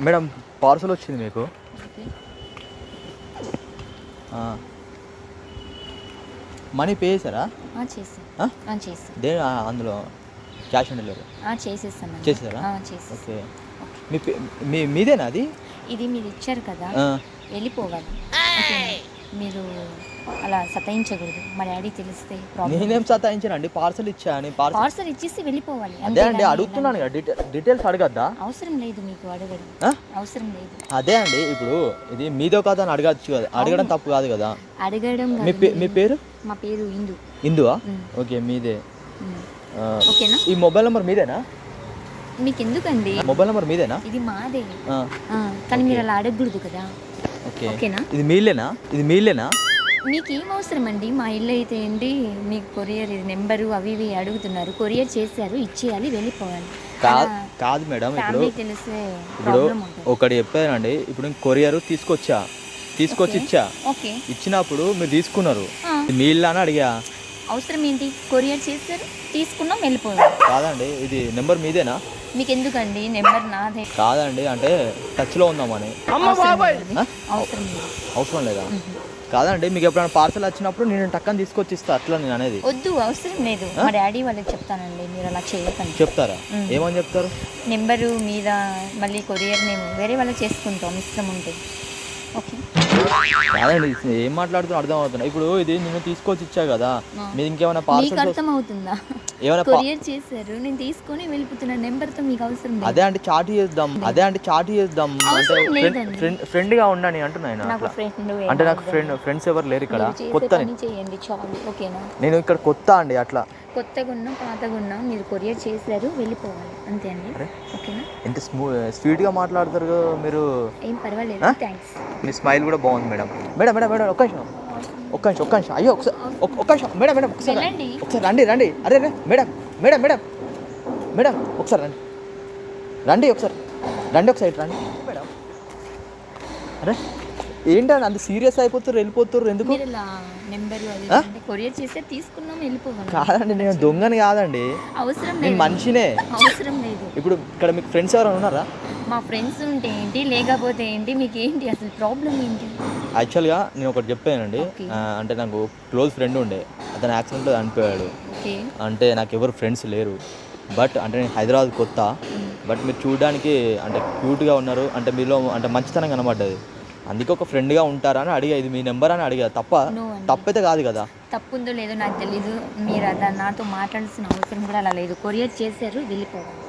Madam parcel వచ్చింది మీకు. Okay. Money pay చేశారా? చేసాను. అందులో క్యాష్ ఆన్ డెలివరీ చేసేసాను. చేసారా? చేసేసాను. ఓకే. మీదేనా అది? ఇది మీరు ఇచ్చారు కదా, వెళ్ళిపోవాలి. మీరు అలా సతాయించకూడదు. మా డాడీ తెలిస్తే నేనేం సతాయించానండి, పార్సల్ ఇచ్చాను. పార్సల్ ఇచ్చేసి వెళ్ళిపోవాలి. అదే అండి అడుగుతున్నాను కదా, డీటెయిల్స్ అడగద్దా? అవసరం లేదు మీకు అడగడం, అవసరం లేదు. అదే అండి ఇప్పుడు ఇది మీదో కాదు అని అడగచ్చు కదా, అడగడం తప్పు కాదు కదా. అడగడం. మీ పేరు? మా పేరు ఇందు. ఇందువా? ఓకే, మీదే. ఓకేనా? ఈ మొబైల్ నెంబర్ మీదేనా? మీకు ఎందుకండి మొబైల్ నెంబర్ మీదేనా? ఇది మాదే, కానీ మీరు అలా అడగకూడదు కదా. ఓకేనా? ఇది మీలేనా? మీకు ఏం అవసరం అండి? మా ఇల్లు అయితే ఏంటి, మీకు కొరియర్ ఇది నెంబరు అవి ఇవి అడుగుతున్నారు. కొరియర్ చేశారు, ఇచ్చేయాలి, వెళ్ళిపోవాలి. కాదు మేడం, తెలిసే ఇప్పుడు ఒకటి చెప్పానండి. ఇప్పుడు కొరియర్ తీసుకొచ్చి ఇచ్చా. ఇచ్చినప్పుడు మీరు తీసుకున్నారు, మీ ఇల్లు అని అడిగా. అవసరం ఏంటి? కొరియర్ చేశారు, తీసుకున్నాం, వెళ్ళిపోయాం. కాదండి, ఇది నెంబర్ మీదేనా? మీకు ఎందుకండి? నెంబర్ నాదే. కాదండి, అంటే టచ్లో ఉందామని. అవసరం లేదా? కాదండి, మీకు ఎప్పుడైనా పార్సల్ వచ్చినప్పుడు నేను టక్కని తీసుకొచ్చి ఇస్తా, అట్లా నేను అనేది. వద్దు, అవసరం లేదు. మా డాడీ వాళ్ళకి చెప్తానండి, మీరు అలా చేయకండి. చెప్తారా? ఏమని చెప్తారు? నెంబరు మీద మళ్ళీ కొరియర్ మేము వేరే వాళ్ళకి చేసుకుంటాం, ఇష్టం ఉంటే. ఓకే. కాదండి, ఏం మాట్లాడుతున్నా అర్థం అవుతున్నా. ఇప్పుడు ఇది నేను తీసుకొచ్చి ఇచ్చా కదా, మీరు ఇంకేమైనా పార్సల్ అర్థం అవుతుందా? ఏమైనా కొరియర్ చేశారు, నేను తీసుకొని వెళ్ళిపోతున్నా. నెంబర్తో మీకు అవసరం లేదు. అదే అంటే చాట్ చేద్దాం అంటే ఫ్రెండ్ గా ఉండని అంటున్నాను. అంటే నాకు ఫ్రెండ్స్ ఎవరు లేరు ఇక్కడ. కొత్త చేయండి చాలు. ఓకేనా? నేను ఇక్కడ కొత్త అండి. అట్లా కొత్తగా ఉన్నా పాతగా ఉన్నా మీరు కొరియర్ చేశారు, వెళ్ళిపోవాలి, అంతే అండి. ఓకేనా? ఎంత స్వీట్ గా మాట్లాడతారు మీరు. ఏం పర్వాలేదు, థ్యాంక్స్. మీ స్మైల్ కూడా బాగుంది మేడం. ఒక్క నిమిషం అయ్యో ఒక్క నిమిషం మేడం ఒకసారి రండి. అరే మేడం ఒకసారి రండి ఒకసారి మేడం. అరే ఏంటండి అంత సీరియస్ అయిపోతారు, వెళ్ళిపోతారు ఎందుకు? కొరియర్ చేస్తే తీసుకున్నాం, వెళ్ళిపోవాలి. కాదండి, నేను దొంగని కాదండి, అవసరం నేను మనిషినే. అవసరం లేదు. ఇప్పుడు ఇక్కడ మీకు ఫ్రెండ్స్ ఎవరైనా ఉన్నారా? మా ఫ్రెండ్స్ ఉంటే ఏంటి, లేకపోతే ఏంటి, మీకు ఏంటి అసలు ప్రాబ్లం ఏంటి? యాక్చువల్గా నేను ఒకటి చెప్పానండి. అంటే నాకు క్లోజ్ ఫ్రెండ్ ఉండే, అతను యాక్సిడెంట్లో చనిపోయాడు. అంటే నాకు ఎవరు ఫ్రెండ్స్ లేరు. బట్ అంటే నేను హైదరాబాద్ కొత్త. బట్ మీరు చూడడానికి అంటే క్యూట్గా ఉన్నారు, అంటే మీలో అంటే మంచితనం కనబడ్డది. అందుకే ఒక ఫ్రెండ్గా ఉంటారా అని అడిగా. ఇది మీ నెంబర్ అని అడిగా. తప్పైతే కాదు కదా? తప్పుందో లేదో నాకు తెలీదు. మీరు నాతో మాట్లాడాల్సిన అవసరం కూడా అలా లేదు. కొరియర్ చేశారు, వెళ్ళిపోవాలి.